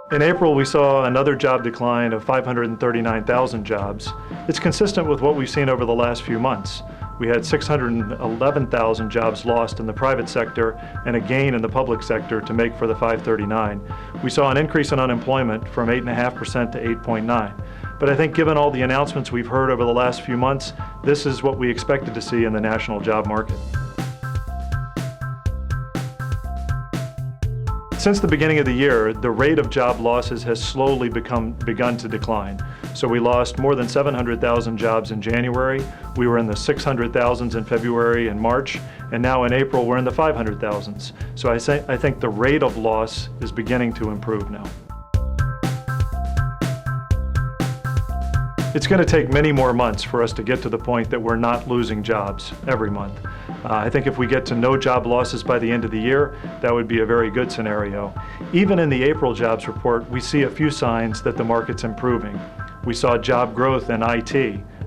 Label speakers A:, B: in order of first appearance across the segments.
A: In April, we saw another job decline of 539,000 jobs. It's consistent with what we've seen over the last few months. We had 611,000 jobs lost in the private sector and a gain in the public sector to make for the 539. We saw an increase in unemployment from 8.5% to 8.9%. But I think given all the announcements we've heard over the last few months, this is what we expected to see in the national job market. Since the beginning of the year, the rate of job losses has slowly begun to decline. So we lost more than 700,000 jobs in January. We were in the 600,000s in February and March, and now in April we're in the 500,000s. So I think the rate of loss is beginning to improve now. It's going to take many more months for us to get to the point that we're not losing jobs every month. I think if we get to no job losses by the end of the year, that would be a very good scenario. Even in the April jobs report, we see a few signs that the market's improving. We saw job growth in IT,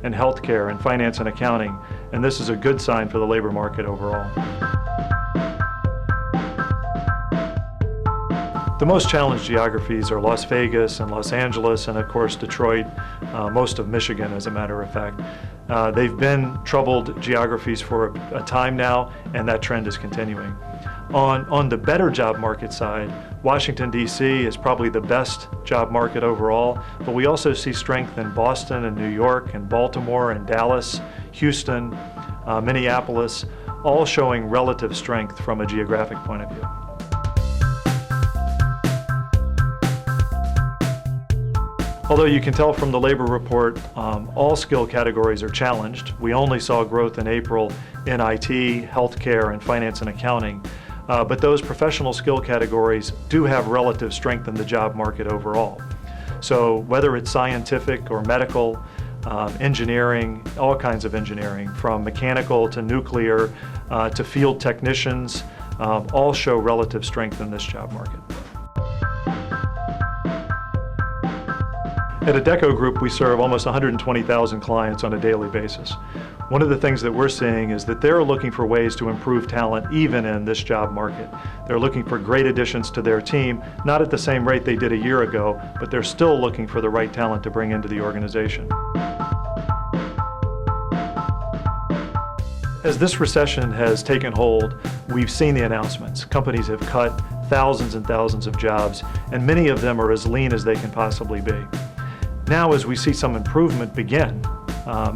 A: and healthcare, and finance and accounting, and this is a good sign for the labor market overall. The most challenged geographies are Las Vegas and Los Angeles and of course Detroit, most of Michigan as a matter of fact. They've been troubled geographies for a time now, and that trend is continuing. On the better job market side, Washington, D.C. is probably the best job market overall, but we also see strength in Boston and New York and Baltimore and Dallas, Houston, Minneapolis, all showing relative strength from a geographic point of view. Although you can tell from the labor report, all skill categories are challenged. We only saw growth in April in IT, healthcare, and finance and accounting. But those professional skill categories do have relative strength in the job market overall. So whether it's scientific or medical, engineering, all kinds of engineering, from mechanical to nuclear to field technicians, all show relative strength in this job market. At Adecco Group, we serve almost 120,000 clients on a daily basis. One of the things that we're seeing is that they're looking for ways to improve talent even in this job market. They're looking for great additions to their team, not at the same rate they did a year ago, but they're still looking for the right talent to bring into the organization. As this recession has taken hold, we've seen the announcements. Companies have cut thousands and thousands of jobs, and many of them are as lean as they can possibly be. Now, as we see some improvement begin,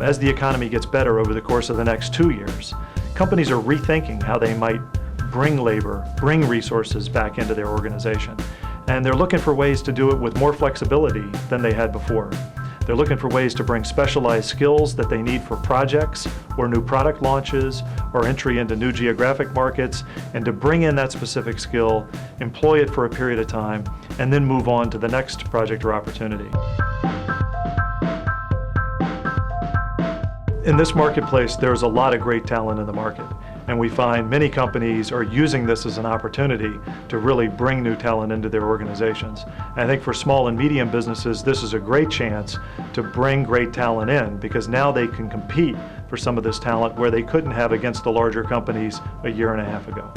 A: as the economy gets better over the course of the next 2 years, companies are rethinking how they might bring labor, bring resources back into their organization. And they're looking for ways to do it with more flexibility than they had before. They're looking for ways to bring specialized skills that they need for projects or new product launches or entry into new geographic markets, and to bring in that specific skill, employ it for a period of time, and then move on to the next project or opportunity. In this marketplace, there's a lot of great talent in the market, and we find many companies are using this as an opportunity to really bring new talent into their organizations. And I think for small and medium businesses, this is a great chance to bring great talent in, because now they can compete for some of this talent where they couldn't have against the larger companies a year and a half ago.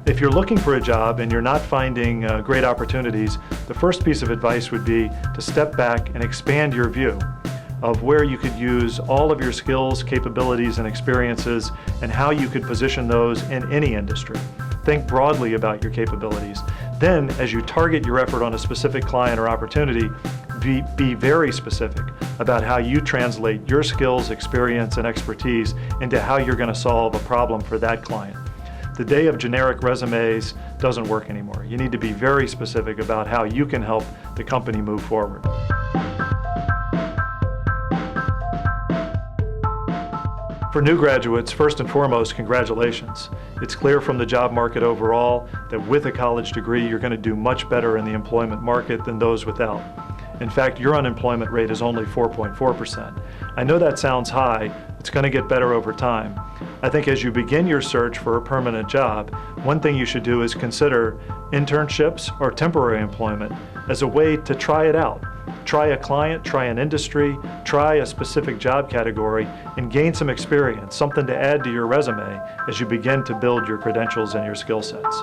A: If you're looking for a job and you're not finding great opportunities, the first piece of advice would be to step back and expand your view of where you could use all of your skills, capabilities, and experiences, and how you could position those in any industry. Think broadly about your capabilities. Then, as you target your effort on a specific client or opportunity, be very specific about how you translate your skills, experience, and expertise into how you're going to solve a problem for that client. The day of generic resumes doesn't work anymore. You need to be very specific about how you can help the company move forward. For new graduates, first and foremost, congratulations. It's clear from the job market overall that with a college degree, you're going to do much better in the employment market than those without. In fact, your unemployment rate is only 4.4%. I know that sounds high. It's going to get better over time. I think as you begin your search for a permanent job, one thing you should do is consider internships or temporary employment as a way to try it out. Try a client, try an industry, try a specific job category, and gain some experience, something to add to your resume as you begin to build your credentials and your skill sets.